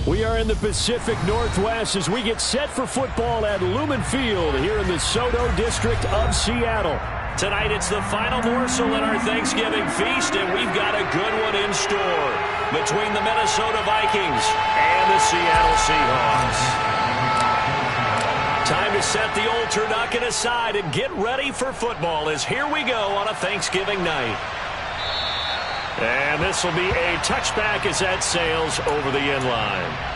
We are in the Pacific Northwest as we get set for football at Lumen Field here in the Soto District of Seattle. Tonight it's the final morsel in our Thanksgiving feast, and we've got a good one in store between the Minnesota Vikings and the Seattle Seahawks. Time to set the old turducken aside and get ready for football as here we go on a Thanksgiving night. And this will be a touchback as that sails over the end line.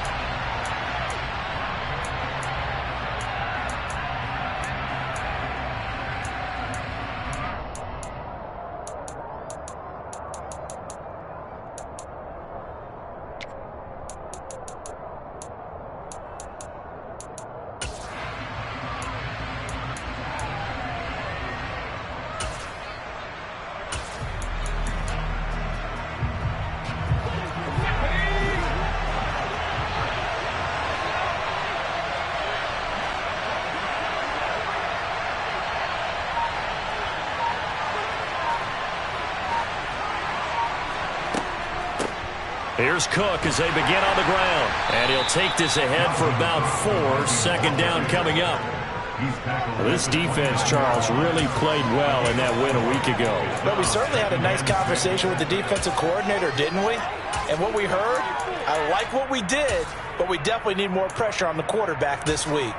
Here's Cook as they begin on the ground. And he'll take this ahead for about 4. Second down coming up. This defense, Charles, really played well in that win a week ago. But we certainly had a nice conversation with the defensive coordinator, didn't we? And what we heard, I like what we did, but we definitely need more pressure on the quarterback this week.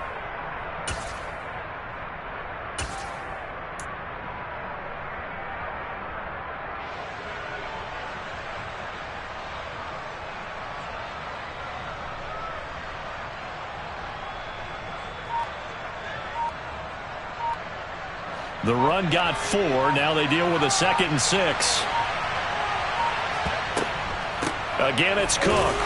The run got 4. Now they deal with a 2nd and 6. Again, it's Cook.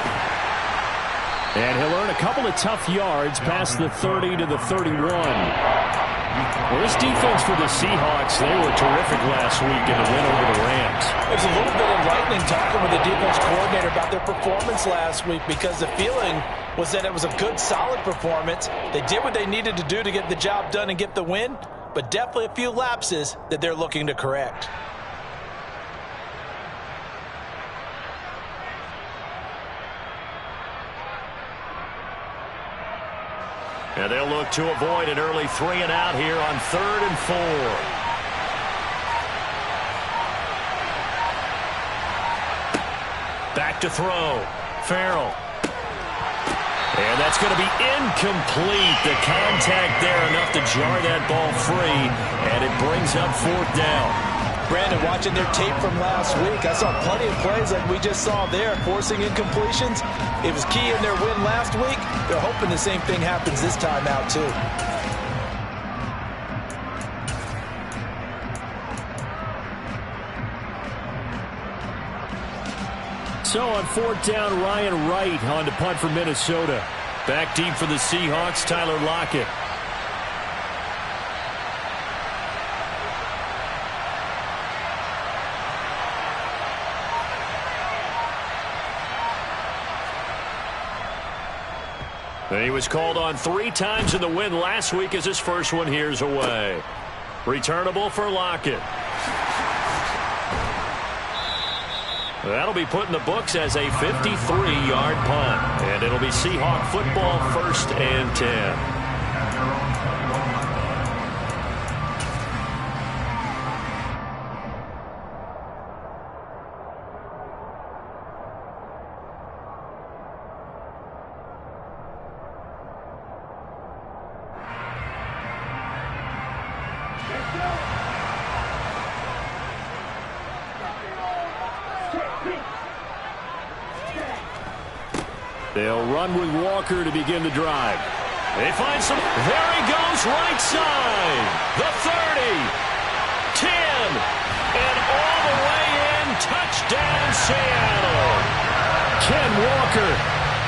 And he'll earn a couple of tough yards past the 30 to the 31. Well, this defense for the Seahawks, they were terrific last week in the win over the Rams. It was a little bit enlightening talking with the defense coordinator about their performance last week because the feeling was that it was a good, solid performance. They did what they needed to do to get the job done and get the win, but definitely a few lapses that they're looking to correct. And they'll look to avoid an early 3 and out here on 3rd and 4. Back to throw. Farrell. And that's going to be incomplete. The contact there enough to jar that ball free, and it brings up 4th down. Brandon, watching their tape from last week, I saw plenty of plays like we just saw there, forcing incompletions. It was key in their win last week. They're hoping the same thing happens this time out, too. So on 4th down, Ryan Wright on to punt for Minnesota. Back deep for the Seahawks, Tyler Lockett. And he was called on 3 times in the win last week as his first one here's away. Returnable for Lockett. That'll be put in the books as a 53-yard punt. And it'll be Seahawk football, 1st and 10. They'll run with Walker to begin the drive. They find some. There he goes, right side. The 30. 10. And all the way in. Touchdown, Seattle. Ken Walker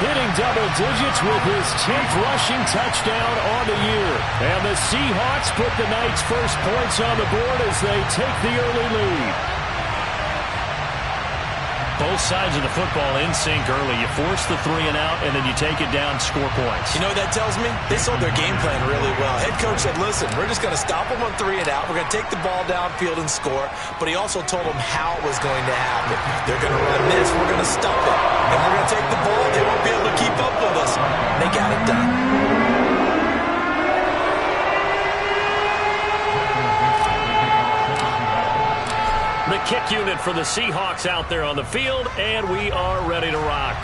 hitting double digits with his 10th rushing touchdown on the year. And the Seahawks put the night's first points on the board as they take the early lead. Both sides of the football in sync early. You force the 3 and out, and then you take it down, score points. You know what that tells me? They sold their game plan really well. Head coach said, listen, we're just going to stop them on 3 and out. We're going to take the ball downfield and score. But he also told them how it was going to happen. They're going to run this. We're going to stop it. And we're going to take the ball. They won't be able to keep up with us. They got it done. The kick unit for the Seahawks out there on the field, and we are ready to rock.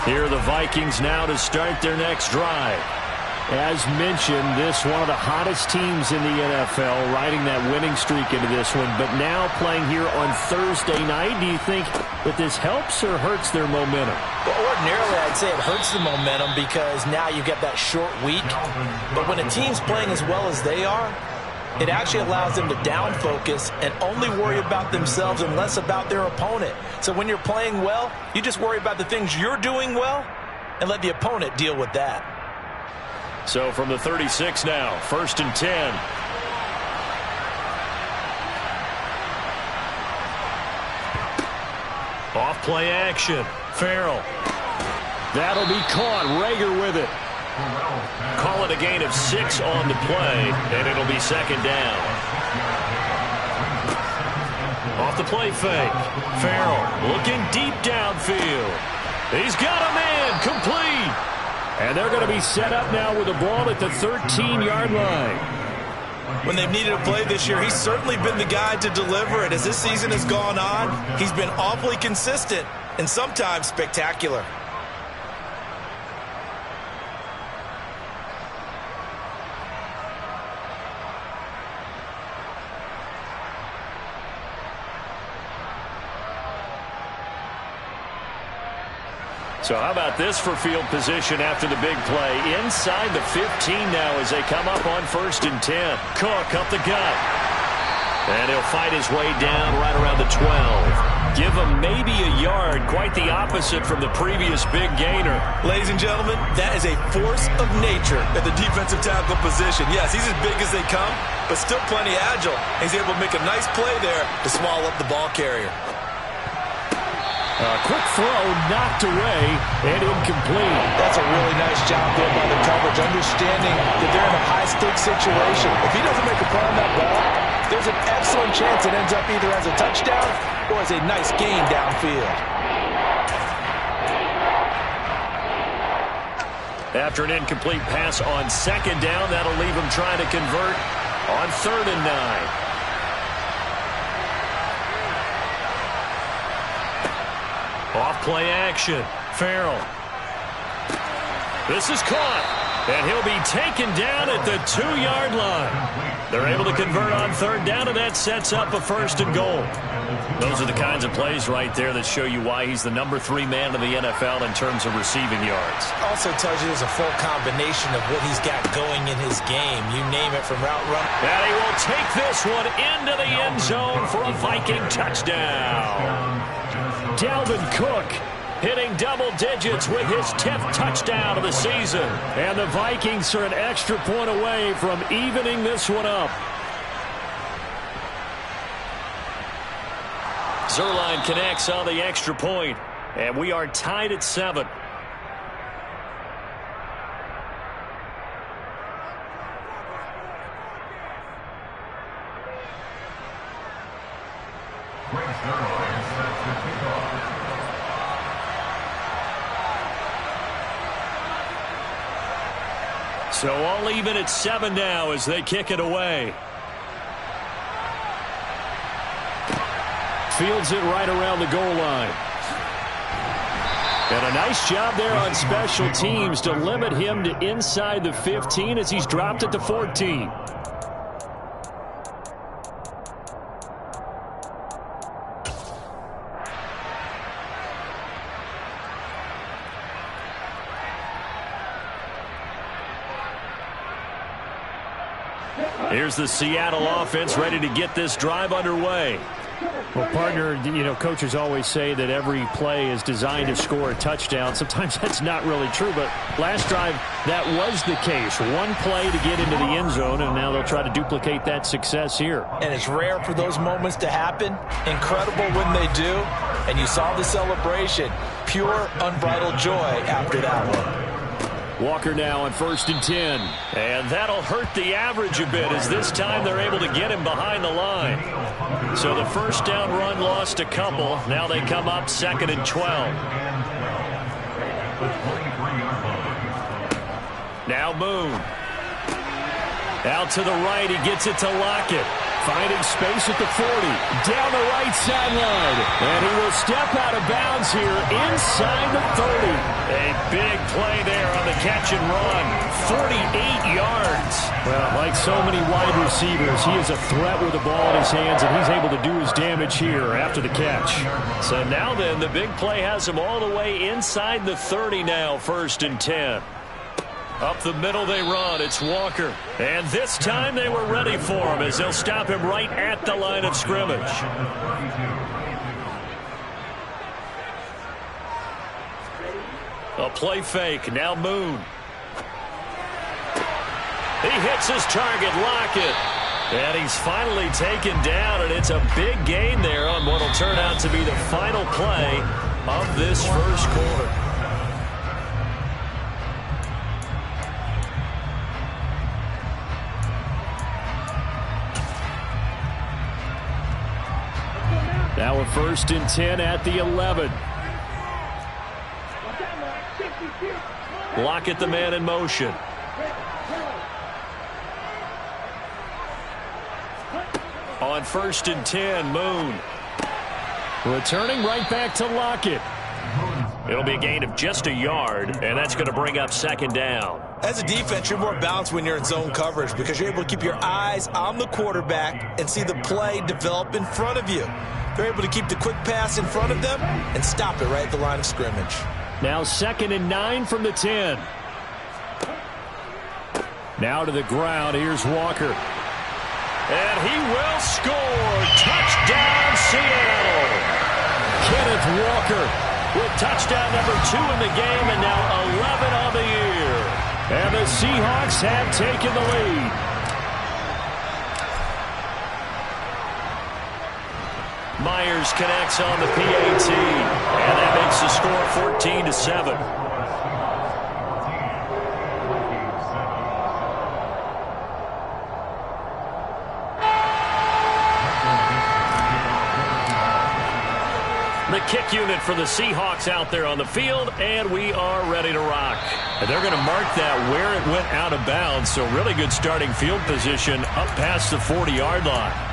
Here are the Vikings now to start their next drive. As mentioned, this one of the hottest teams in the NFL, riding that winning streak into this one, but now playing here on Thursday night. Do you think that this helps or hurts their momentum? Well, ordinarily, I'd say it hurts the momentum because now you get that short week. But when a team's playing as well as they are, it actually allows them to down focus and only worry about themselves and less about their opponent. So when you're playing well, you just worry about the things you're doing well and let the opponent deal with that. So from the 36 now, 1st and 10. Off play action. Farrell. That'll be caught. Rager with it. Call it a gain of 6 on the play, and it'll be 2nd down. Off the play fake. Farrell looking deep downfield. He's got a man complete. And they're going to be set up now with the ball at the 13-yard line. When they've needed a play this year, he's certainly been the guy to deliver it. As this season has gone on, he's been awfully consistent and sometimes spectacular. So how about this for field position after the big play? Inside the 15 now as they come up on 1st and 10. Cook up the gut. And he'll fight his way down right around the 12. Give him maybe a yard. Quite the opposite from the previous big gainer. Ladies and gentlemen, that is a force of nature at the defensive tackle position. Yes, he's as big as they come, but still plenty agile. He's able to make a nice play there to swallow up the ball carrier. A quick throw knocked away and incomplete. That's a really nice job there by the coverage, understanding that they're in a high-stakes situation. If he doesn't make a play on that ball, there's an excellent chance it ends up either as a touchdown or as a nice gain downfield. After an incomplete pass on 2nd down, that'll leave him trying to convert on 3rd and 9. Off play action. Farrell. This is caught. And he'll be taken down at the 2-yard line. They're able to convert on 3rd down, and that sets up a 1st and goal. Those are the kinds of plays right there that show you why he's the number 3 man in the NFL in terms of receiving yards. Also tells you there's a full combination of what he's got going in his game. You name it, from route run. And he will take this one into the end zone for a Viking touchdown. Dalvin Cook hitting double digits with his 10th touchdown of the season. And the Vikings are an extra point away from evening this one up. Zerline connects on the extra point, and we are tied at 7. So all even at 7 now as they kick it away. Fields it right around the goal line. And a nice job there on special teams to limit him to inside the 15 as he's dropped at the 14. Here's the Seattle offense ready to get this drive underway. Well, partner, coaches always say that every play is designed to score a touchdown. Sometimes that's not really true, but last drive, that was the case. One play to get into the end zone, and now they'll try to duplicate that success here. And it's rare for those moments to happen. Incredible when they do. And you saw the celebration. Pure, unbridled joy after that one. Walker now on 1st and 10. And that'll hurt the average a bit as this time they're able to get him behind the line. So the first down run lost a couple. Now they come up 2nd and 12. Now Moon. Out to the right. He gets it to Lockett. Finding space at the 40. Down the right sideline. And he will step out of bounds here inside the 30. A big play there on the catch and run. 48 yards. Well, like so many wide receivers, he is a threat with the ball in his hands, and he's able to do his damage here after the catch. So now then, the big play has him all the way inside the 30 now, 1st and 10. Up the middle they run. It's Walker. And this time they were ready for him as they'll stop him right at the line of scrimmage. A play fake. Now Moon. He hits his target, Lockett. And he's finally taken down, and it's a big gain there on what will turn out to be the final play of this first quarter. Now a 1st and 10 at the 11. Lockett, the man in motion. On 1st and 10, Moon. Returning right back to Lockett. It'll be a gain of just a yard, and that's going to bring up 2nd down. As a defense, you're more balanced when you're in zone coverage because you're able to keep your eyes on the quarterback and see the play develop in front of you. They're able to keep the quick pass in front of them and stop it right at the line of scrimmage. Now 2nd and 9 from the 10. Now to the ground. Here's Walker. And he will score. Touchdown, Seattle. Kenneth Walker with touchdown number 2 in the game and now 11 on the year. And the Seahawks have taken the lead. Myers connects on the PAT, and that makes the score 14-7. The kick unit for the Seahawks out there on the field, and we are ready to rock. And they're going to mark that where it went out of bounds, so really good starting field position up past the 40-yard line.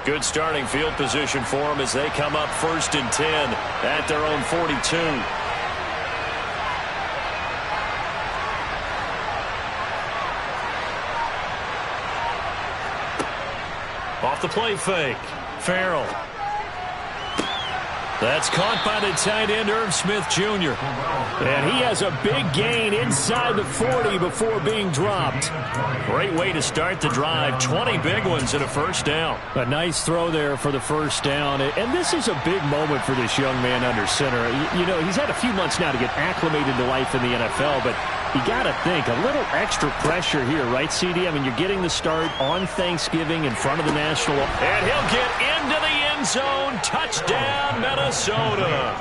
Good starting field position for them as they come up 1st and 10 at their own 42. Off the play fake. Farrell. That's caught by the tight end, Irv Smith Jr. And he has a big gain inside the 40 before being dropped. Great way to start the drive. 20 big ones and a first down. A nice throw there for the first down. And this is a big moment for this young man under center. You know, he's had a few months now to get acclimated to life in the NFL, but you got to think, a little extra pressure here, right, CD? I mean, you're getting the start on Thanksgiving in front of the national. And he'll get into the end zone. Touchdown, Minnesota.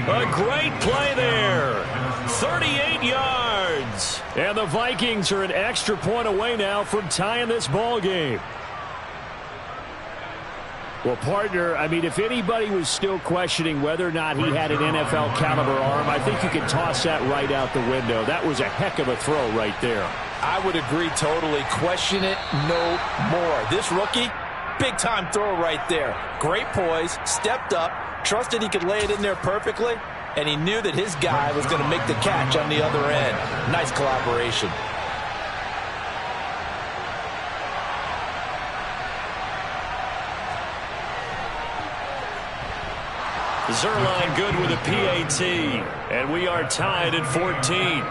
A great play there. 38 yards. And the Vikings are an extra point away now from tying this ball game. Well, partner, I mean, if anybody was still questioning whether or not he had an NFL caliber arm, I think you can toss that right out the window. That was a heck of a throw right there. I would agree totally. Question it no more. This rookie, big-time throw right there. Great poise, stepped up, trusted he could lay it in there perfectly, and he knew that his guy was going to make the catch on the other end. Nice collaboration. Zerline good with a PAT. And we are tied at 14.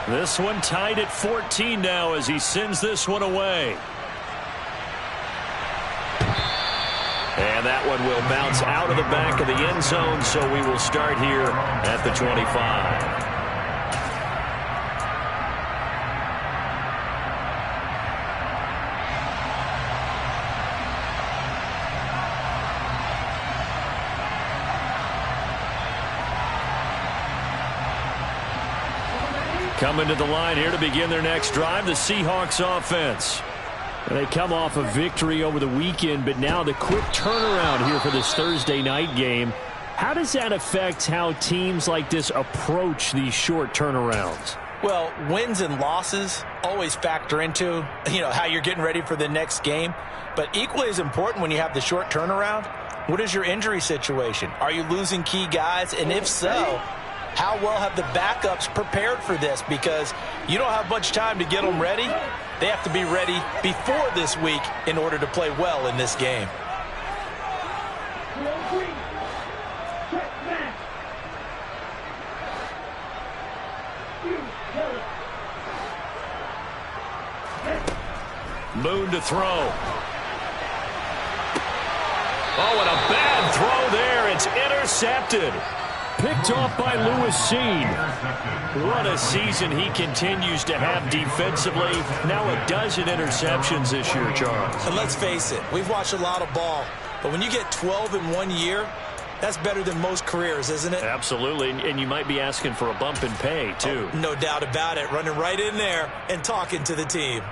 This one tied at 14 now as he sends this one away. And that one will bounce out of the back of the end zone, so we will start here at the 25. Coming to the line here to begin their next drive, the Seahawks offense. They come off a victory over the weekend, but now the quick turnaround here for this Thursday night game. How does that affect how teams like this approach these short turnarounds? Well, wins and losses always factor into, how you're getting ready for the next game. But equally as important when you have the short turnaround, what is your injury situation? Are you losing key guys? And if so, how well have the backups prepared for this? Because you don't have much time to get them ready. They have to be ready before this week in order to play well in this game. Moon to throw. Oh, and a bad throw there. It's intercepted. Picked off by Lewis Seen. What a season he continues to have defensively. Now a dozen interceptions this year, Charles. And let's face it, we've watched a lot of ball. But when you get 12 in 1 year, that's better than most careers, isn't it? Absolutely, and you might be asking for a bump in pay, too. Oh, no doubt about it. Running right in there and talking to the team.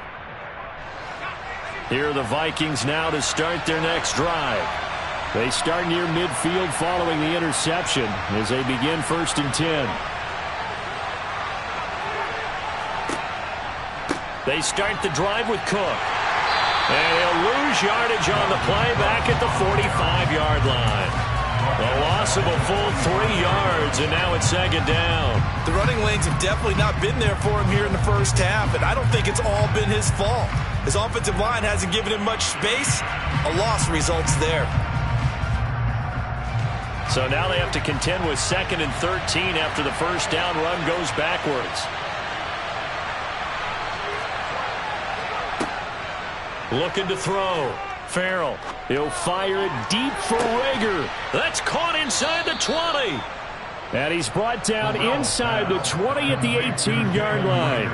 Here are the Vikings now to start their next drive. They start near midfield following the interception as they begin 1st and 10. They start the drive with Cook. And he'll lose yardage on the play back at the 45-yard line. A loss of a full 3 yards, and now it's 2nd down. The running lanes have definitely not been there for him here in the first half, and I don't think it's all been his fault. His offensive line hasn't given him much space. A loss results there. So now they have to contend with 2nd and 13 after the first down run goes backwards. Looking to throw. Farrell. He'll fire it deep for Rager. That's caught inside the 20. And he's brought down inside the 20 at the 18-yard line.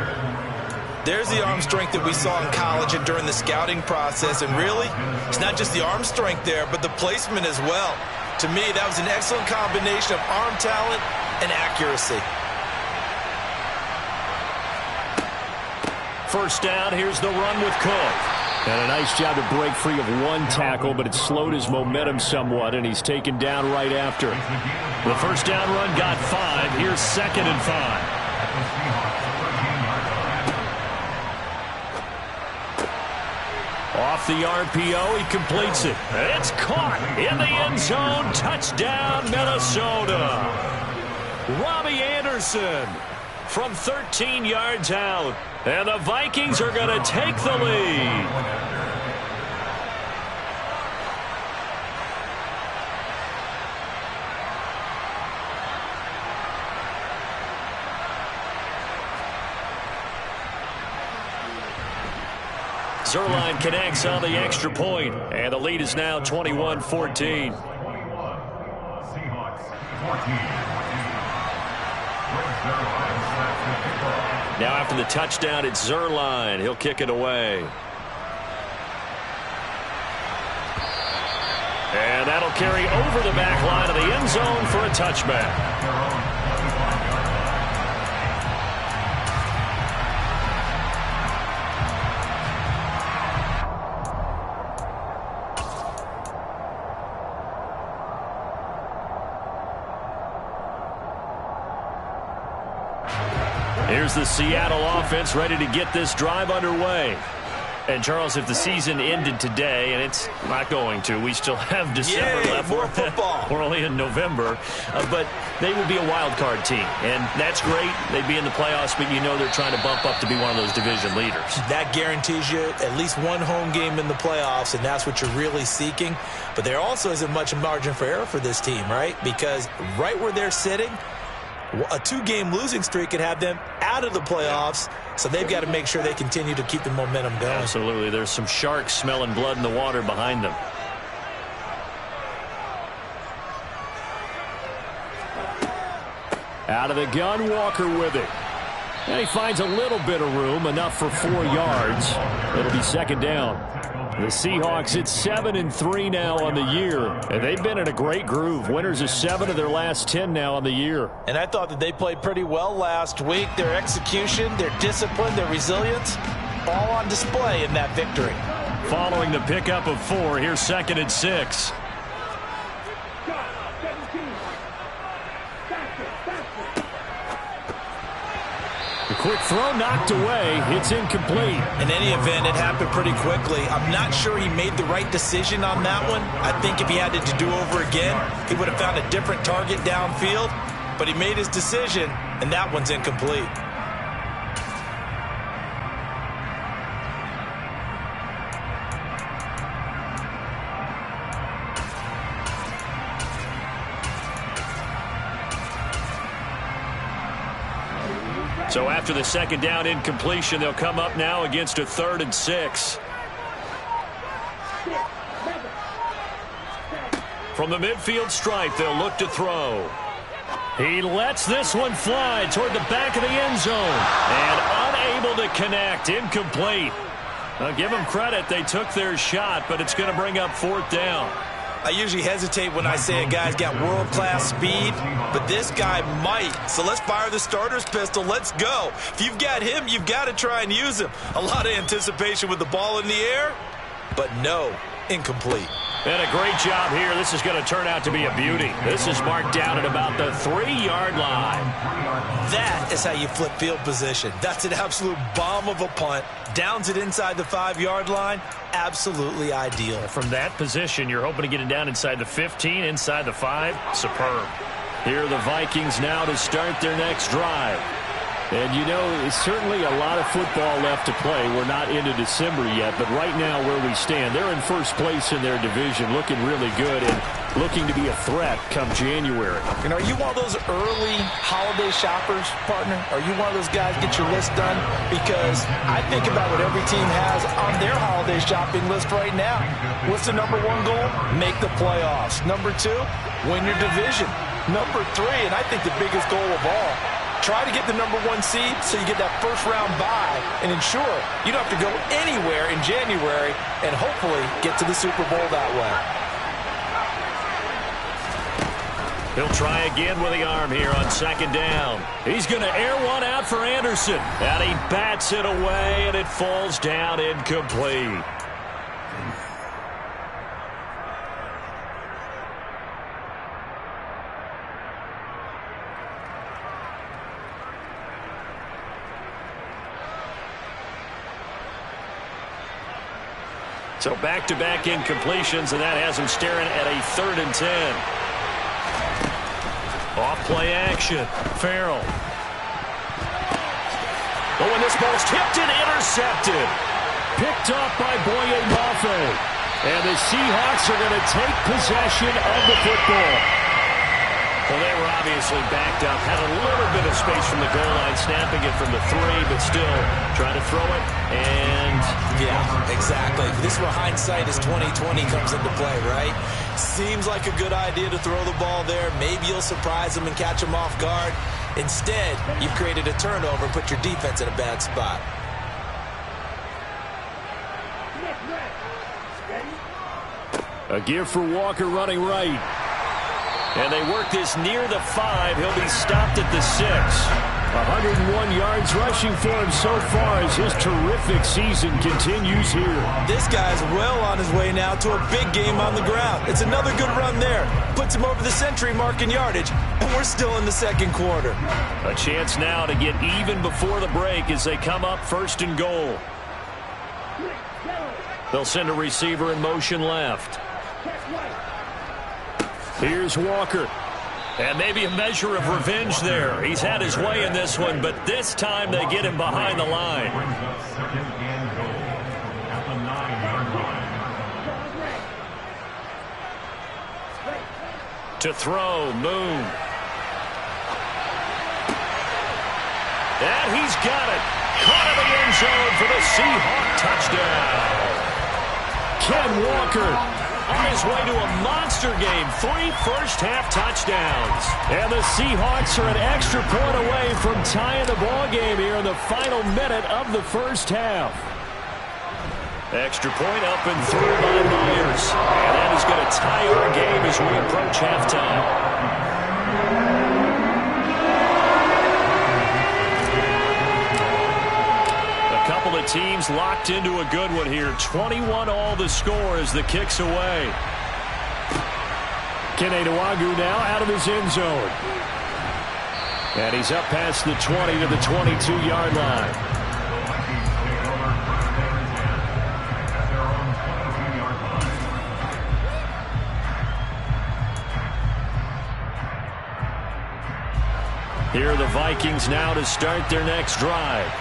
There's the arm strength that we saw in college and during the scouting process. And really, it's not just the arm strength there, but the placement as well. To me, that was an excellent combination of arm talent and accuracy. First down, here's the run with Cook. And a nice job to break free of one tackle, but it slowed his momentum somewhat, and he's taken down right after. The first down run got 5. Here's 2nd and 5. Off the RPO, he completes it. It's caught in the end zone. Touchdown, Minnesota. Robbie Anderson from 13 yards out. And the Vikings are going to take the lead. Zerline connects on the extra point, and the lead is now 21-14. Now after the touchdown, it's Zerline. He'll kick it away. And that'll carry over the back line of the end zone for a touchback. Here's the Seattle offense ready to get this drive underway. And, Charles, if the season ended today, and it's not going to, we still have December left. More football. We're only in November. But they would be a wild card team. And that's great. They'd be in the playoffs, but you know they're trying to bump up to be one of those division leaders. That guarantees you at least one home game in the playoffs, and that's what you're really seeking. But there also isn't much margin for error for this team, right? Because right where they're sitting, a 2-game losing streak could have them out of the playoffs, so they've got to make sure they continue to keep the momentum going. Absolutely. There's some sharks smelling blood in the water behind them. Out of the gun, Walker with it. And he finds a little bit of room, enough for 4 yards. It'll be second down. The Seahawks at 7-3 now on the year, and they've been in a great groove. Winners of 7 of their last 10 now on the year. And I thought that they played pretty well last week. Their execution, their discipline, their resilience, all on display in that victory. Following the pickup of 4, here's 2nd and 6. The quick throw knocked away. It's incomplete. In any event, it happened pretty quickly. I'm not sure he made the right decision on that one. I think if he had to do over again, he would have found a different target downfield. But he made his decision, and that one's incomplete. So after the 2nd down incompletion, they'll come up now against a 3rd and 6. From the midfield stripe, they'll look to throw. He lets this one fly toward the back of the end zone. And unable to connect. Incomplete. I'll give them credit. They took their shot, but it's going to bring up 4th down. I usually hesitate when I say a guy's got world-class speed, but this guy might. So let's fire the starter's pistol. Let's go. If you've got him, you've got to try and use him. A lot of anticipation with the ball in the air, but no, incomplete. And a great job here. This is going to turn out to be a beauty. This is marked down at about the 3-yard line. That is how you flip field position. That's an absolute bomb of a punt. Downs it inside the 5-yard line. Absolutely ideal. From that position, you're hoping to get it down inside the 15, inside the 5. Superb. Here are the Vikings now to start their next drive. And, you know, it's certainly a lot of football left to play. We're not into December yet, but right now where we stand, they're in first place in their division, looking really good and looking to be a threat come January. And are you one of those early holiday shoppers, partner? Are you one of those guys get your list done? Because I think about what every team has on their holiday shopping list right now. What's the number 1 goal? Make the playoffs. Number 2, win your division. Number 3, and I think the biggest goal of all, try to get the number 1 seed so you get that first-round bye and ensure you don't have to go anywhere in January and hopefully get to the Super Bowl that way. He'll try again with the arm here on 2nd down. He's going to air one out for Anderson. And he bats it away, and it falls down incomplete. So back-to-back incompletions, and that has him staring at a 3rd and 10. Off-play action. Farrell. Oh, and this ball's tipped and intercepted. Picked up by Boye Mafe. And the Seahawks are going to take possession of the football. Well, they were obviously backed up, had a little bit of space from the goal line, snapping it from the 3, but still trying to throw it, and... Yeah, exactly. This is where hindsight is 20/20 comes into play, right? Seems like a good idea to throw the ball there. Maybe you'll surprise them and catch them off guard. Instead, you've created a turnover, put your defense in a bad spot. A give for Walker running right. And they work this near the 5. He'll be stopped at the 6. 101 yards rushing for him so far as his terrific season continues here. This guy's well on his way now to a big game on the ground. It's another good run there. Puts him over the century mark in yardage, and we're still in the 2nd quarter. A chance now to get even before the break as they come up 1st and goal. They'll send a receiver in motion left. Here's Walker. And maybe a measure of revenge there. He's had his way in this one, but this time they get him behind the line. To throw, Moon. And he's got it. Caught in the end zone for the Seahawk touchdown. Ken Walker on his way to a monster game. 3 first-half touchdowns. And the Seahawks are an extra point away from tying the ball game here in the final minute of the first half. Extra point up and through by Myers. And that is going to tie our game as we approach halftime. A couple of teams locked into a good one here. 21 all the score as the kick's away. Kene Nwangwu now out of his end zone. And he's up past the 20 to the 22-yard line. Here are the Vikings now to start their next drive.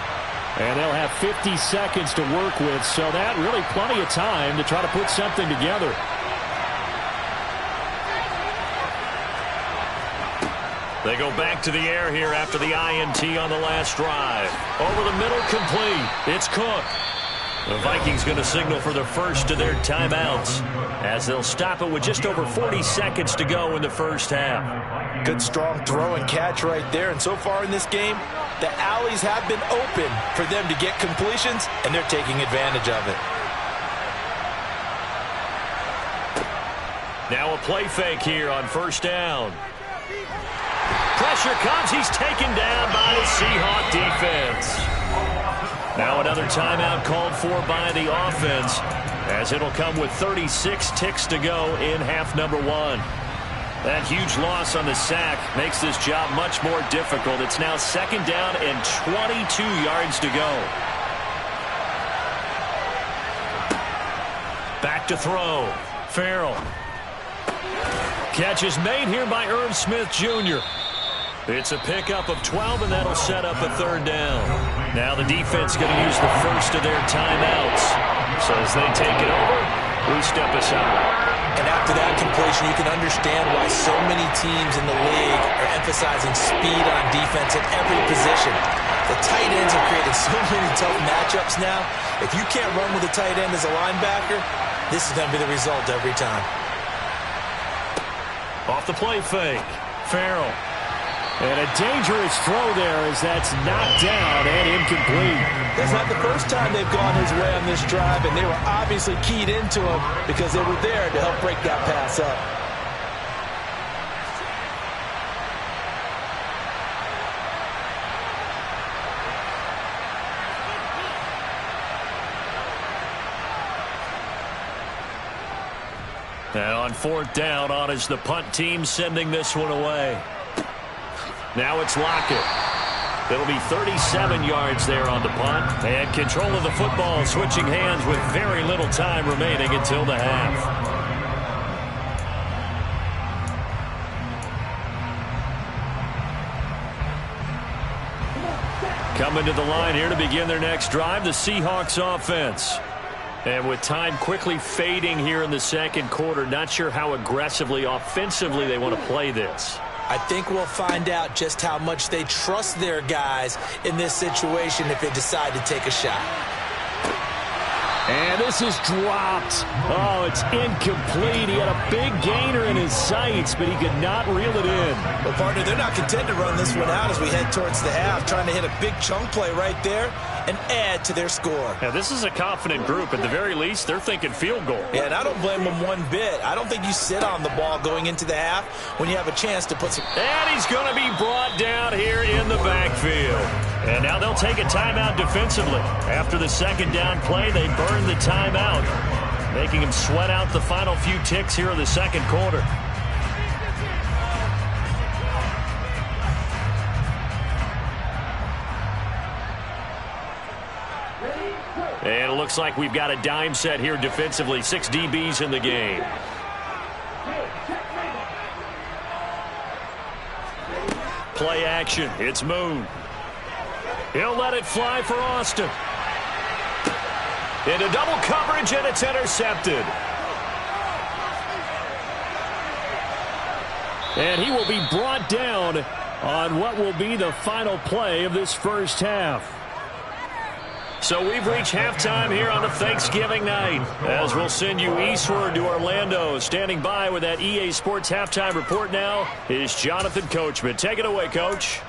And they'll have 50 seconds to work with, so that really plenty of time to try to put something together. They go back to the air here after the INT on the last drive. Over the middle, complete. It's Cook. The Vikings going to signal for the first of their timeouts as they'll stop it with just over 40 seconds to go in the first half. Good strong throw and catch right there. And so far in this game, the alleys have been open for them to get completions, and they're taking advantage of it. Now a play fake here on first down. Pressure comes. He's taken down by the Seahawk defense. Now another timeout called for by the offense as it'll come with 36 ticks to go in half number 1. That huge loss on the sack makes this job much more difficult. It's now second down and 22 yards to go. Back to throw. Farrell. Catch is made here by Irv Smith Jr. It's a pickup of 12, and that'll set up a third down. Now the defense going to use the first of their timeouts. So as they take it over, we step aside. And after that completion, you can understand why so many teams in the league are emphasizing speed on defense at every position. The tight ends have created so many tough matchups now. If you can't run with a tight end as a linebacker, this is going to be the result every time. Off the play fake. Farrell. And a dangerous throw there as that's knocked down and incomplete. That's not the first time they've gone his way on this drive, and they were obviously keyed into him because they were there to help break that pass up. Now on fourth down, on is the punt team sending this one away. Now it's Lockett. It'll be 37 yards there on the punt. And control of the football switching hands with very little time remaining until the half. Coming to the line here to begin their next drive, the Seahawks offense. And with time quickly fading here in the second quarter, not sure how aggressively, offensively they want to play this. I think we'll find out just how much they trust their guys in this situation if they decide to take a shot. And this is dropped. Oh, it's incomplete. He had a big gainer in his sights, but he could not reel it in. Well, partner, they're not content to run this one out as we head towards the half, trying to hit a big chunk play right there and add to their score. Now, this is a confident group. At the very least, they're thinking field goal. Yeah, and I don't blame them one bit. I don't think you sit on the ball going into the half when you have a chance to put some... And he's going to be brought down here in the backfield. And now they'll take a timeout defensively. After the second down play, they burn the timeout, making him sweat out the final few ticks here in the second quarter. And it looks like we've got a dime set here defensively. 6 DBs in the game. Play action. It's Moon. He'll let it fly for Austin. Into double coverage, and it's intercepted. And he will be brought down on what will be the final play of this first half. So we've reached halftime here on the Thanksgiving night, as we'll send you eastward to Orlando. Standing by with that EA Sports halftime report now is Jonathan Coachman. Take it away, Coach.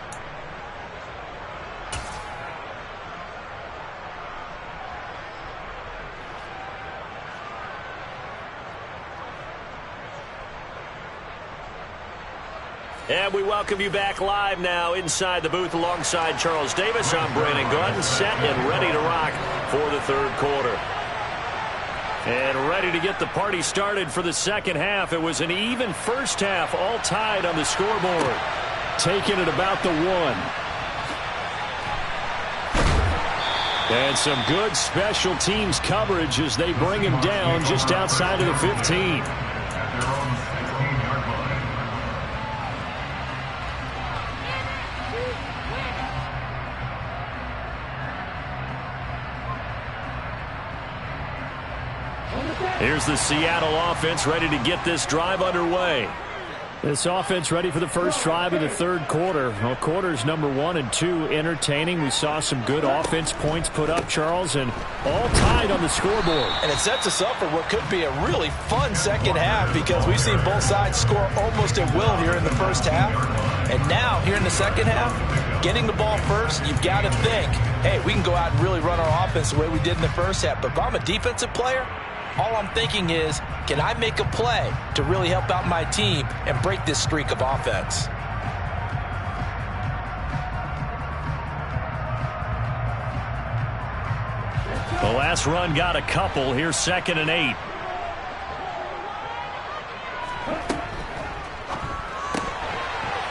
And we welcome you back live now inside the booth alongside Charles Davis. I'm Brandon Gordon, set and ready to rock for the third quarter. And ready to get the party started for the second half. It was an even first half, all tied on the scoreboard. Taking it about the 1. And some good special teams coverage as they bring him down just outside of the 15. Here's the Seattle offense ready to get this drive underway. This offense ready for the first drive of the third quarter. Well, quarters number 1 and 2 entertaining. We saw some good offense points put up, Charles, and all tied on the scoreboard. And it sets us up for what could be a really fun second half, because we've seen both sides score almost at will here in the first half. And now, here in the second half, getting the ball first, you've got to think, hey, we can go out and really run our offense the way we did in the first half. But if I'm a defensive player, all I'm thinking is, can I make a play to really help out my team and break this streak of offense? The last run got a couple. Here's 2nd and 8.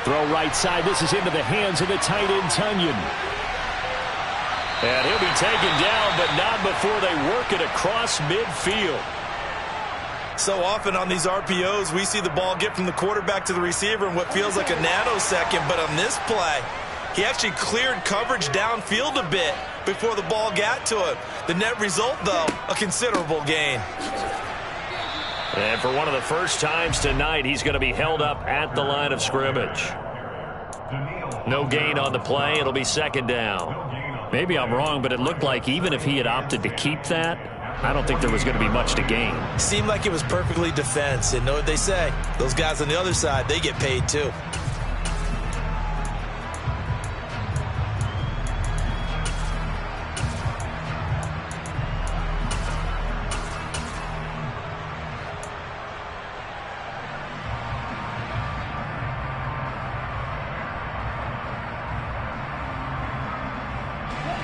Throw right side. This is into the hands of the tight end, Tunyon. And he'll be taken down, but not before they work it across midfield. So often on these RPOs, we see the ball get from the quarterback to the receiver in what feels like a nanosecond. But on this play, he actually cleared coverage downfield a bit before the ball got to him. The net result, though, a considerable gain. And for one of the first times tonight, he's going to be held up at the line of scrimmage. No gain on the play. It'll be 2nd down. Maybe I'm wrong, but it looked like even if he had opted to keep that, I don't think there was going to be much to gain. Seemed like it was perfectly defense. And know what they say? Those guys on the other side, they get paid too.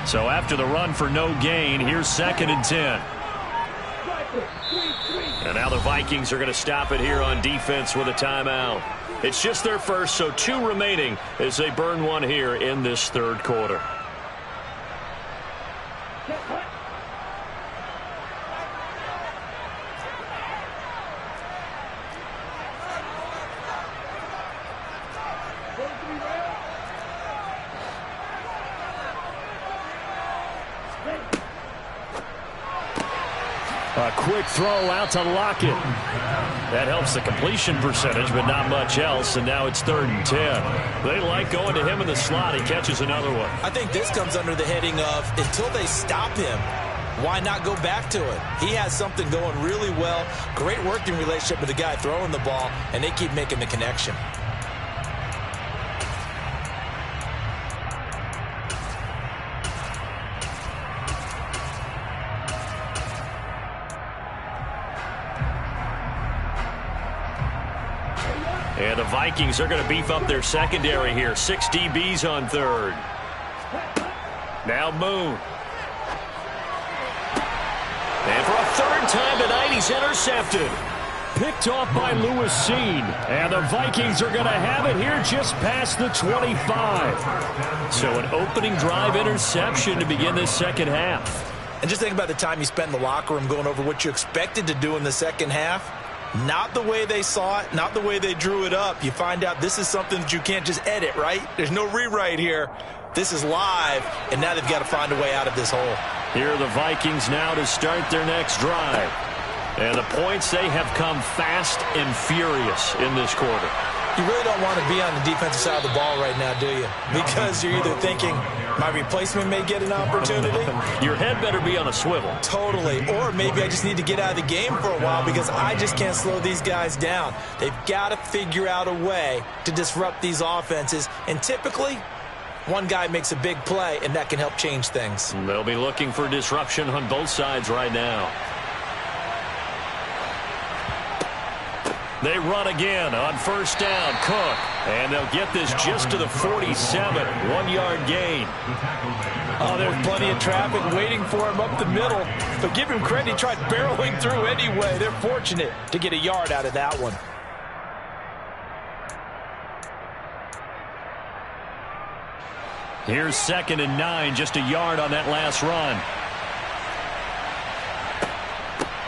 So after the run for no gain, here's 2nd and 10. And now the Vikings are going to stop it here on defense with a timeout. It's just their first, so 2 remaining as they burn one here in this third quarter. A quick throw out to Lockett. That helps the completion percentage, but not much else. And now it's 3rd and 10. They like going to him in the slot. He catches another one. I think this comes under the heading of, until they stop him, why not go back to it? He has something going really well. Great working relationship with the guy throwing the ball, and they keep making the connection. And the Vikings are going to beef up their secondary here. 6 DBs on 3rd. Now Moon. And for a 3rd time tonight, he's intercepted. Picked off by Lewis Seen. And the Vikings are going to have it here just past the 25. So an opening drive interception to begin this second half. And just think about the time you spent in the locker room going over what you expected to do in the second half. Not the way they saw it, not the way they drew it up. You find out this is something that you can't just edit, right? There's no rewrite here. This is live, and now they've got to find a way out of this hole. Here are the Vikings now to start their next drive. And the points, they have come fast and furious in this quarter. You really don't want to be on the defensive side of the ball right now, do you? Because you're either thinking, my replacement may get an opportunity. Your head better be on a swivel. Totally. Or maybe I just need to get out of the game for a while because I just can't slow these guys down. They've got to figure out a way to disrupt these offenses. And typically, one guy makes a big play, and that can help change things. They'll be looking for disruption on both sides right now. They run again on first down. Cook. And they'll get this just to the 47. 1-yard gain. Oh, there's plenty of traffic waiting for him up the middle. But give him credit, he tried barreling through anyway. They're fortunate to get a yard out of that one. Here's 2nd and 9, just a yard on that last run.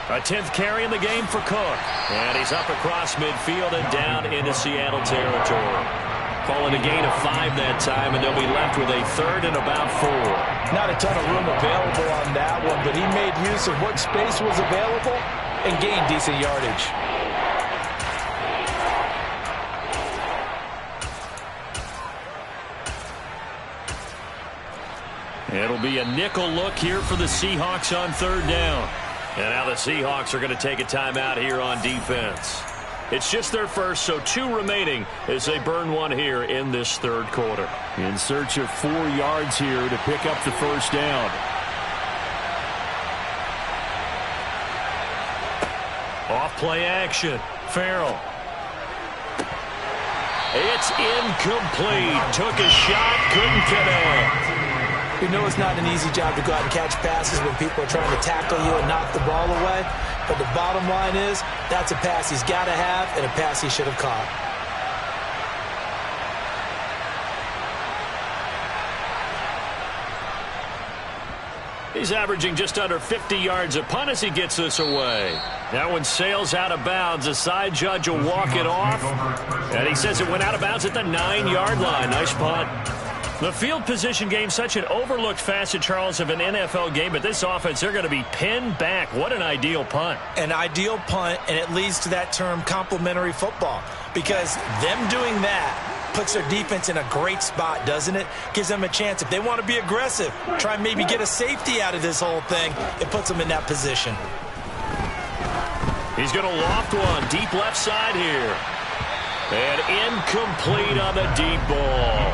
A 10th carry in the game for Cook. And he's up across midfield and down into Seattle territory. Calling a gain of 5 that time, and they'll be left with a 3rd and about 4. Not a ton of room available on that one, but he made use of what space was available and gained decent yardage. It'll be a nickel look here for the Seahawks on 3rd down. And now the Seahawks are going to take a timeout here on defense. It's just their first, so 2 remaining as they burn one here in this 3rd quarter. In search of 4 yards here to pick up the first down. Off play action. Farrell. It's incomplete. Took a shot, couldn't connect. You know it's not an easy job to go out and catch passes when people are trying to tackle you and knock the ball away. But the bottom line is, that's a pass he's got to have and a pass he should have caught. He's averaging just under 50 yards a punt as he gets this away. That one sails out of bounds. The side judge will walk it off. And he says it went out of bounds at the 9-yard line. Nice punt. The field position game, such an overlooked facet, Charles, of an NFL game, but this offense, they're going to be pinned back. What an ideal punt. An ideal punt, and it leads to that term complementary football, because them doing that puts their defense in a great spot, doesn't it? Gives them a chance. If they want to be aggressive, try and maybe get a safety out of this whole thing, it puts them in that position. He's going to loft one, deep left side here. And incomplete on the deep ball.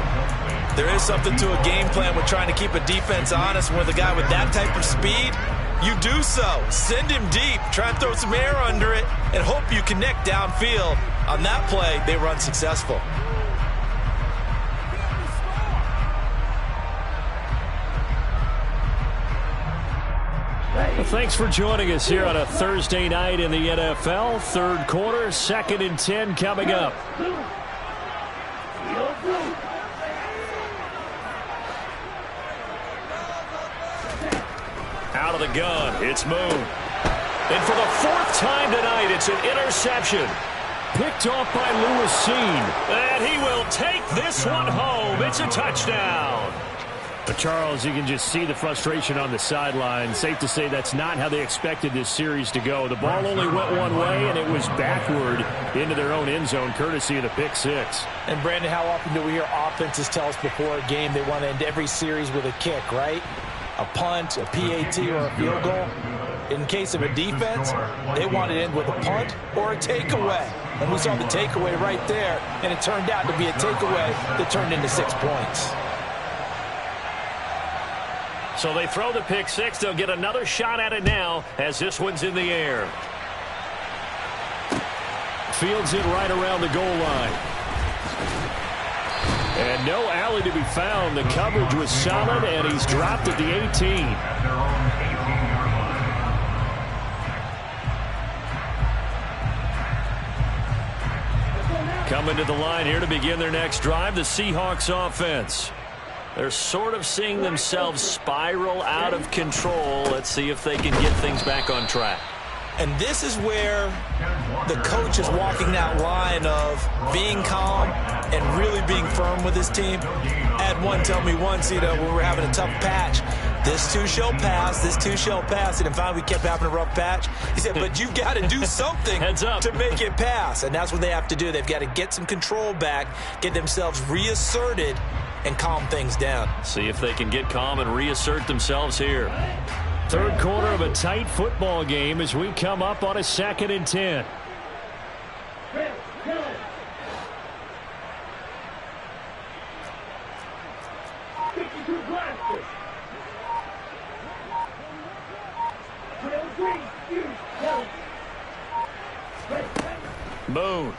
There is something to a game plan with trying to keep a defense honest. With a guy with that type of speed, you do so. Send him deep. Try and throw some air under it and hope you connect downfield. On that play, they were unsuccessful. Well, thanks for joining us here on a Thursday night in the NFL. 3rd quarter, 2nd and 10 coming up. Out of the gun, it's Moon. And for the 4th time tonight, it's an interception. Picked off by Lewis Seen. And he will take this one home. It's a touchdown. But Charles, you can just see the frustration on the sideline. Safe to say that's not how they expected this series to go. The ball only went one way, and it was backward into their own end zone, courtesy of the pick 6. And, Brandon, how often do we hear offenses tell us before a game they want to end every series with a kick, right? A punt, a PAT, or a field goal. In case of a defense, they want to end with a punt or a takeaway. And we saw the takeaway right there, and it turned out to be a takeaway that turned into 6 points. So they throw the pick 6. They'll get another shot at it now as this one's in the air. Fields it right around the goal line. And no alley to be found. The coverage was solid, and he's dropped at the 18. Coming to the line here to begin their next drive, the Seahawks offense. They're sort of seeing themselves spiral out of control. Let's see if they can get things back on track. And this is where the coach is walking that line of being calm and really being firm with his team. Had one tell me once, when we were having a tough patch, this too shall pass, this too shall pass. And finally we kept having a rough patch. He said, but you've got to do something to make it pass. And that's what they have to do. They've got to get some control back, get themselves reasserted, and calm things down. See if they can get calm and reassert themselves here. Third quarter of a tight football game as we come up on a 2nd and 10. Moon.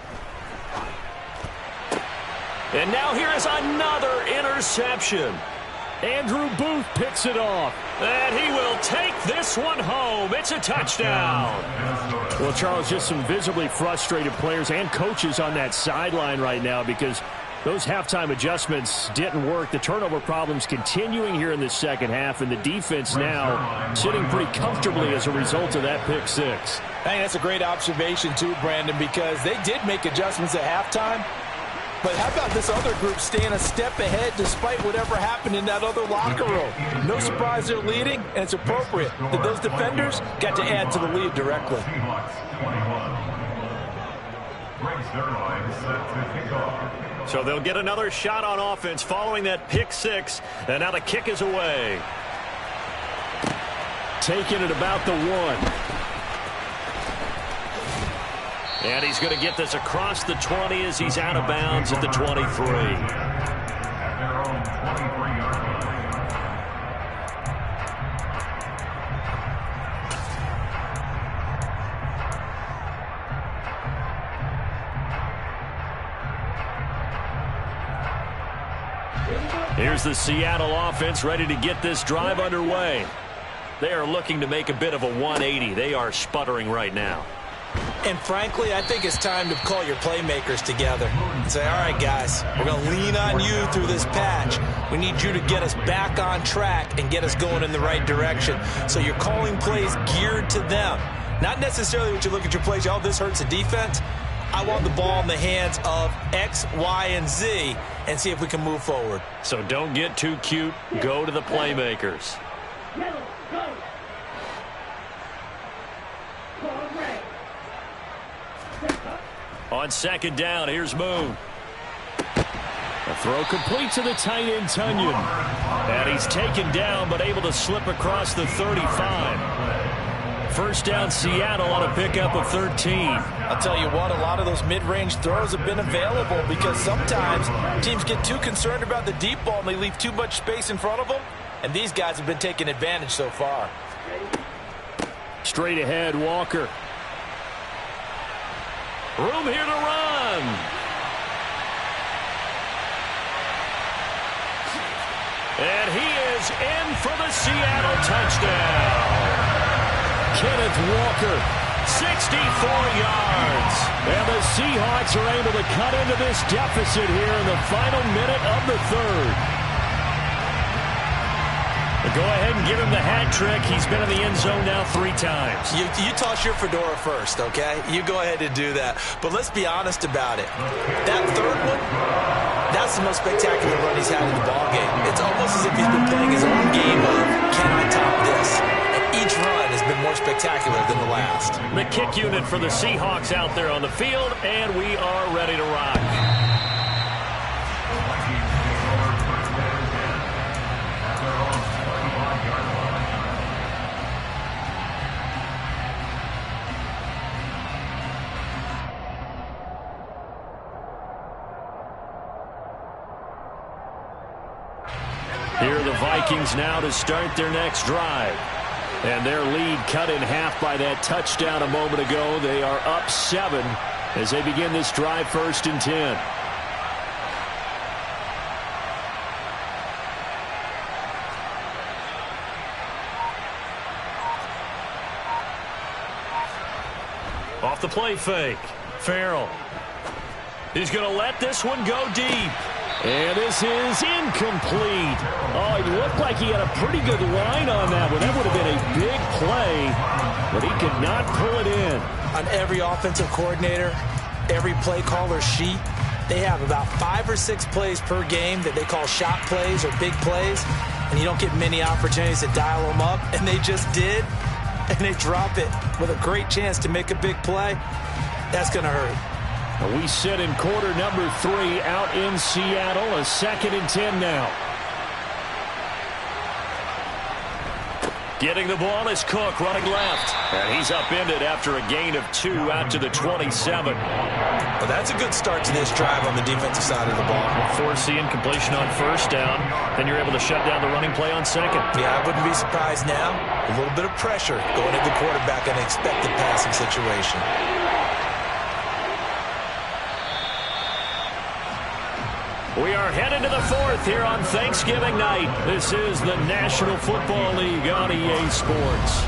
And now here is another interception. Andrew Booth picks it off. And he will take this one home. It's a touchdown. Well, Charles, just some visibly frustrated players and coaches on that sideline right now because those halftime adjustments didn't work. The turnover problems continuing here in the second half, and the defense now sitting pretty comfortably as a result of that pick six. I think that's a great observation too, Brandon, because they did make adjustments at halftime. But how about this other group staying a step ahead despite whatever happened in that other locker room? No surprise they're leading, and it's appropriate that those defenders got to add to the lead directly. So they'll get another shot on offense following that pick six, and now the kick is away. Taking it about the 1. And he's going to get this across the 20 as he's out of bounds at the 23. Here's the Seattle offense ready to get this drive underway. They are looking to make a bit of a 180. They are sputtering right now. And frankly, I think it's time to call your playmakers together and say, all right, guys, we're going to lean on you through this patch. We need you to get us back on track and get us going in the right direction. So you're calling plays geared to them. Not necessarily what you look at your plays, oh, this hurts the defense. I want the ball in the hands of X, Y, and Z and see if we can move forward. So don't get too cute. Go to the playmakers. On second down, here's Moon. A throw complete to the tight end, Tunyon. And he's taken down, but able to slip across the 35. First down, Seattle on a pickup of 13. I'll tell you what, a lot of those mid-range throws have been available because sometimes teams get too concerned about the deep ball and they leave too much space in front of them. And these guys have been taking advantage so far. Straight ahead, Walker. Room here to run. And he is in for the Seattle touchdown. Kenneth Walker, 64 yards. And the Seahawks are able to cut into this deficit here in the final minute of the third. Go ahead and give him the hat trick. He's been in the end zone now 3 times. You toss your fedora first, okay? You go ahead and do that. But let's be honest about it. That third one, that's the most spectacular run he's had in the ballgame. It's almost as if he's been playing his own game of, can I top this? And each run has been more spectacular than the last. The kick unit for the Seahawks out there on the field, and we are ready to rock. Here are the Vikings now to start their next drive. And their lead cut in half by that touchdown a moment ago. They are up 7 as they begin this drive, 1st and 10. Off the play fake. Farrell. He's going to let this one go deep. And this is incomplete. Oh, it looked like he had a pretty good line on that one. That would have been a big play, but he could not pull it in. On every offensive coordinator, every play caller sheet, they have about 5 or 6 plays per game that they call shot plays or big plays, and you don't get many opportunities to dial them up, and they just did, and they drop it with a great chance to make a big play. That's going to hurt. We sit in quarter number 3 out in Seattle. A 2nd and 10 now. Getting the ball is Cook running left. And he's upended after a gain of 2 out to the 27. Well, that's a good start to this drive on the defensive side of the ball. Force the incompletion on first down. Then you're able to shut down the running play on second. Yeah, I wouldn't be surprised now. A little bit of pressure going at the quarterback in an expected passing situation. We are headed to the 4th here on Thanksgiving night. This is the National Football League on EA Sports.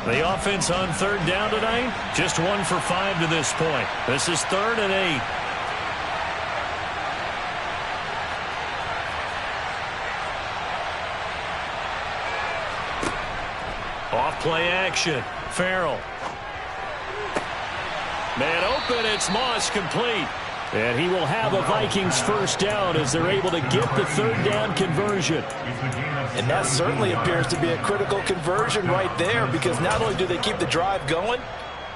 The offense on 3rd down tonight, just 1 for 5 to this point. This is 3rd and 8. Off-play action. Farrell. Man open. It's Moss complete. And he will have a Vikings first down as they're able to get the 3rd down conversion. And that certainly appears to be a critical conversion right there, because not only do they keep the drive going,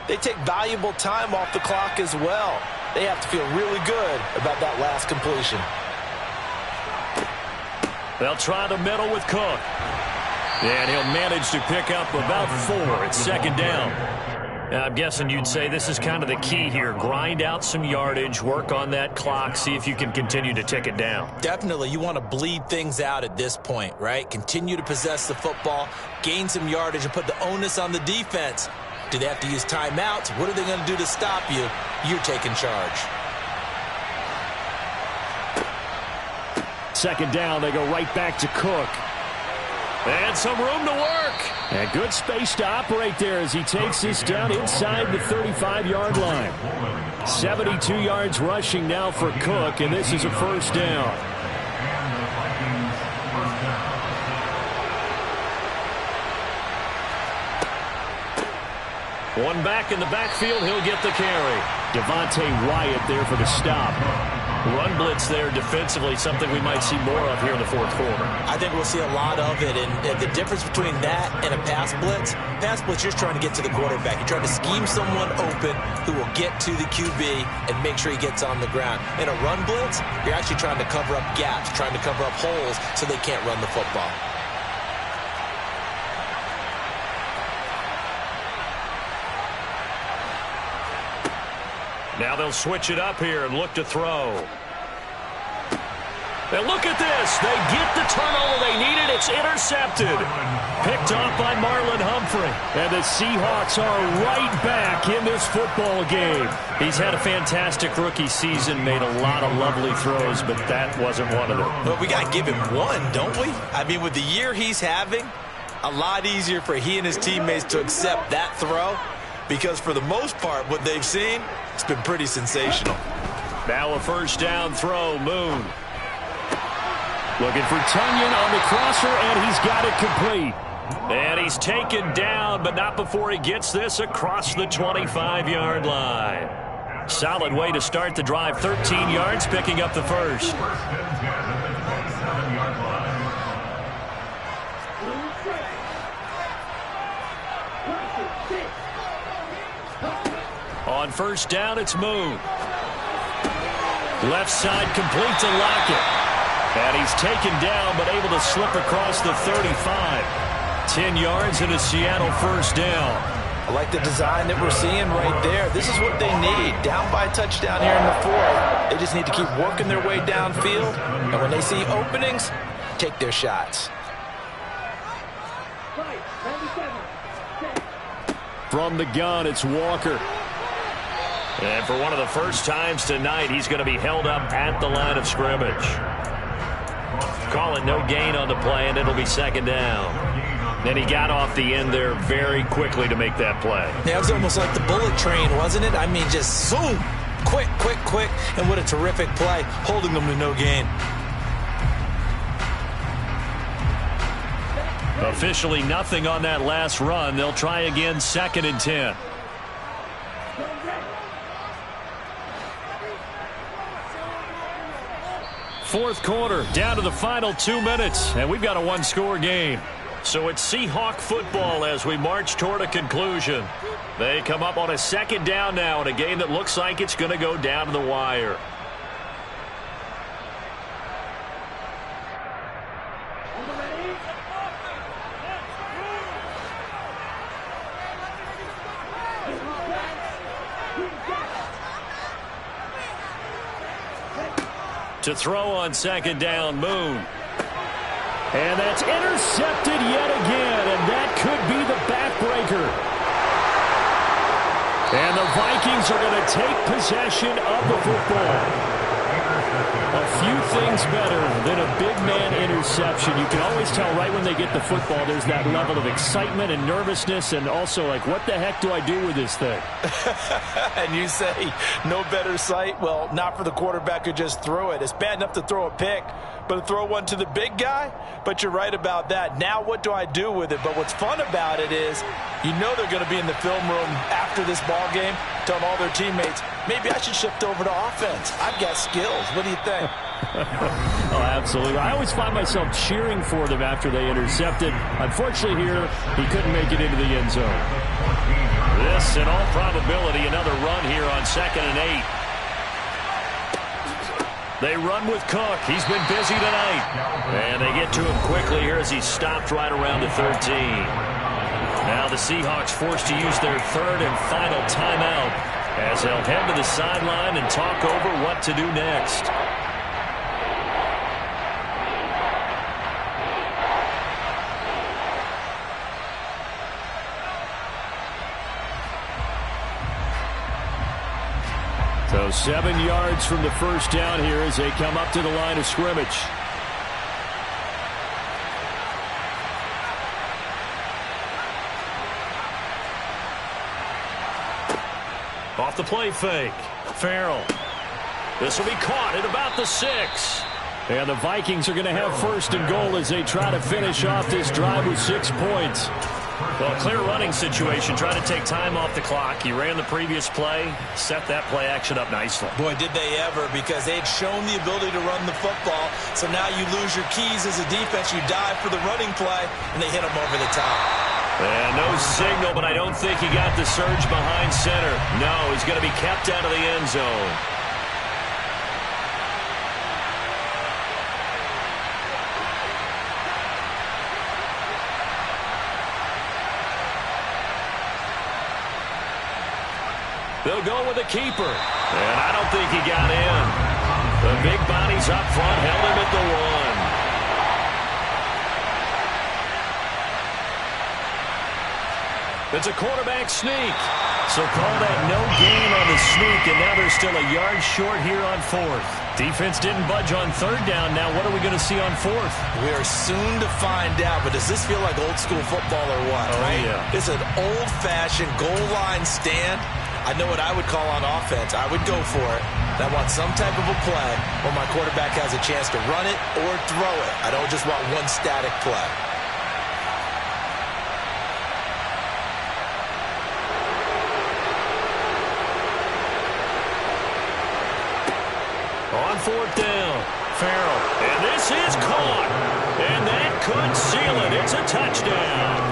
they take valuable time off the clock as well. They have to feel really good about that last completion. They'll try the middle with Cook. And he'll manage to pick up about 4. It's 2nd down. I'm guessing you'd say this is kind of the key here. Grind out some yardage, work on that clock, see if you can continue to tick it down. Definitely. You want to bleed things out at this point, right? Continue to possess the football, gain some yardage, and put the onus on the defense. Do they have to use timeouts? What are they going to do to stop you? You're taking charge. 2nd down, they go right back to Cook. And some room to work. And good space to operate there as he takes this down inside the 35-yard line. 72 yards rushing now for Cook, and this is a first down. One back in the backfield, he'll get the carry. Devontae Wyatt there for the stop. Run blitz there defensively, something we might see more of here in the 4th quarter. I think we'll see a lot of it, and the difference between that and a pass blitz, you're just trying to get to the quarterback. You're trying to scheme someone open who will get to the QB and make sure he gets on the ground. In a run blitz, you're actually trying to cover up gaps, trying to cover up holes so they can't run the football. Now they'll switch it up here and look to throw. And look at this. They get the turnover they needed. It's intercepted. Picked off by Marlon Humphrey. And the Seahawks are right back in this football game. He's had a fantastic rookie season, made a lot of lovely throws, but that wasn't one of them. Well, we got to give him one, don't we? I mean, with the year he's having, a lot easier for he and his teammates to accept that throw, because for the most part, what they've seen, it's been pretty sensational. Now a first down throw, Moon. Looking for Tunyon on the crosser, and he's got it complete. And he's taken down, but not before he gets this across the 25-yard line. Solid way to start the drive. 13 yards, picking up the first. On first down, it's Moon. Left side complete to Lockett. And he's taken down, but able to slip across the 35. 10 yards and a Seattle first down. I like the design that we're seeing right there. This is what they need. Down by a touchdown here in the 4th. They just need to keep working their way downfield. And when they see openings, take their shots. From the gun, it's Walker. And for one of the first times tonight, he's going to be held up at the line of scrimmage. Call it no gain on the play, and it'll be second down. And he got off the end there very quickly to make that play. Yeah, it was almost like the bullet train, wasn't it? I mean, just zoom. Quick, quick, quick. And what a terrific play, holding them to no gain. Officially nothing on that last run. They'll try again, 2nd and 10. Fourth quarter, down to the final 2 minutes, and we've got a one-score game. So it's Seahawk football as we march toward a conclusion. They come up on a second down now in a game that looks like it's going to go down to the wire. To throw on second down, Moon. And that's intercepted yet again, and that could be the backbreaker. And the Vikings are going to take possession of the football. A few things better than a big man interception. You can always tell right when they get the football, there's that level of excitement and nervousness, and also like, what the heck do I do with this thing? And you say, no better sight? Well, not for the quarterback who just threw it. It's bad enough to throw a pick, but to throw one to the big guy? But you're right about that. Now what do I do with it? But what's fun about it is, you know they're going to be in the film room after this ball game, telling all their teammates, maybe I should shift over to offense. I've got skills. What do you think? Oh, absolutely. I always find myself cheering for them after they intercepted. Unfortunately here, he couldn't make it into the end zone. This, in all probability, another run here on 2nd and 8. They run with Cook. He's been busy tonight. And they get to him quickly here as he's stopped right around the 13. Now the Seahawks forced to use their 3rd and final timeout as they'll head to the sideline and talk over what to do next. So 7 yards from the first down here as they come up to the line of scrimmage. Off the play fake. Farrell. This will be caught at about the 6. And the Vikings are going to have 1st and goal as they try to finish off this drive with 6 points. Well, clear running situation. Trying to take time off the clock. He ran the previous play, set that play action up nicely. Boy, did they ever, because they'd shown the ability to run the football. So now you lose your keys as a defense. You dive for the running play, and they hit him over the top. And no signal, but I don't think he got the surge behind center. No, he's going to be kept out of the end zone. They'll go with a keeper. And I don't think he got in. The big bodies up front held him at the 1. It's a quarterback sneak. So call that no gain on the sneak, and now they're still a yard short here on 4th. Defense didn't budge on 3rd down. Now what are we going to see on 4th? We are soon to find out, but does this feel like old school football or what? Oh, right? Yeah. It's an old-fashioned goal line stand. I know what I would call on offense. I would go for it. I want some type of a play where my quarterback has a chance to run it or throw it. I don't just want one static play. On 4th down, Farrell. And this is caught. And that could seal it. It's a touchdown.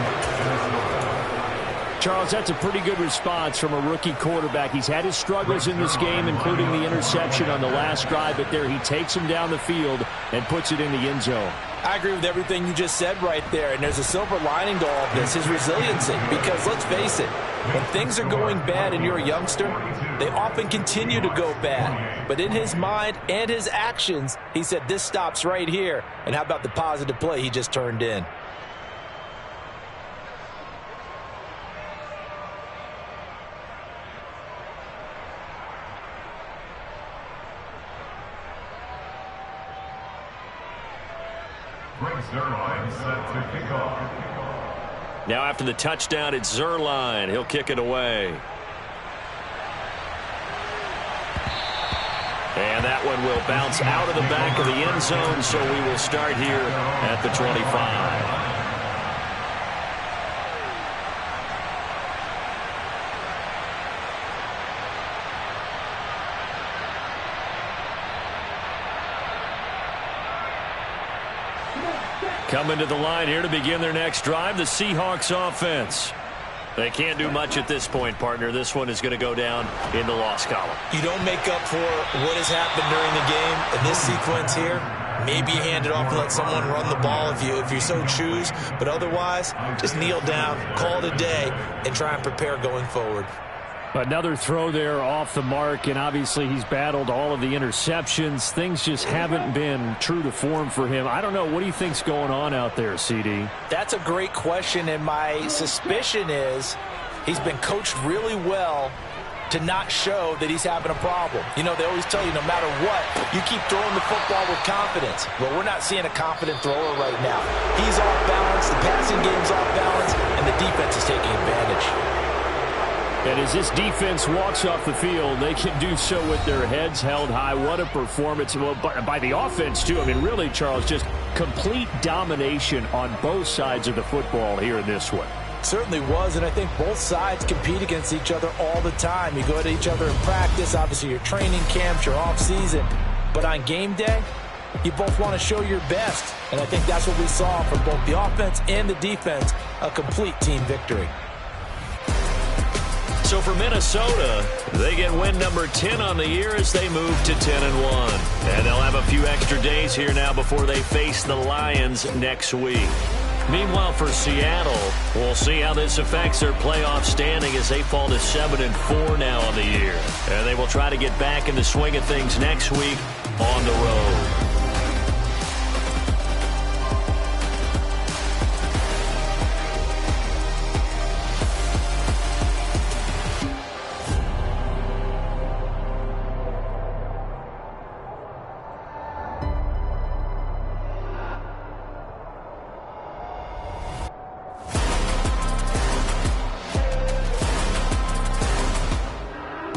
Charles, that's a pretty good response from a rookie quarterback. He's had his struggles in this game, including the interception on the last drive, but there he takes him down the field and puts it in the end zone. I agree with everything you just said right there, and there's a silver lining to all of this, his resiliency, because let's face it, when things are going bad and you're a youngster, they often continue to go bad. But in his mind and his actions, he said this stops right here, and how about the positive play he just turned in? Now after the touchdown, it's Zerline. He'll kick it away. And that one will bounce out of the back of the end zone, so we will start here at the 25. Coming to the line here to begin their next drive, the Seahawks offense. They can't do much at this point, partner. This one is going to go down in the loss column. You don't make up for what has happened during the game in this sequence here. Maybe you hand it off and let someone run the ball if you so choose. But otherwise, just kneel down, call it a day, and try and prepare going forward. Another throw there off the mark, and obviously he's battled all of the interceptions. Things just haven't been true to form for him. I don't know. What do you think's going on out there, CD? That's a great question, and my suspicion is he's been coached really well to not show that he's having a problem. You know, they always tell you no matter what, you keep throwing the football with confidence. Well, we're not seeing a confident thrower right now. He's off balance, the passing game's off balance, and the defense is taking advantage. And as this defense walks off the field, they can do so with their heads held high. What a performance. Well, by the offense, too. I mean, really, Charles, just complete domination on both sides of the football here in this one. Certainly was, and I think both sides compete against each other all the time. You go at each other in practice, obviously your training camps, your off-season. But on game day, you both want to show your best. And I think that's what we saw from both the offense and the defense, a complete team victory. So for Minnesota, they get win number 10 on the year as they move to 10-1. And they'll have a few extra days here now before they face the Lions next week. Meanwhile, for Seattle, we'll see how this affects their playoff standing as they fall to 7-4 now on the year. And they will try to get back in the swing of things next week on the road.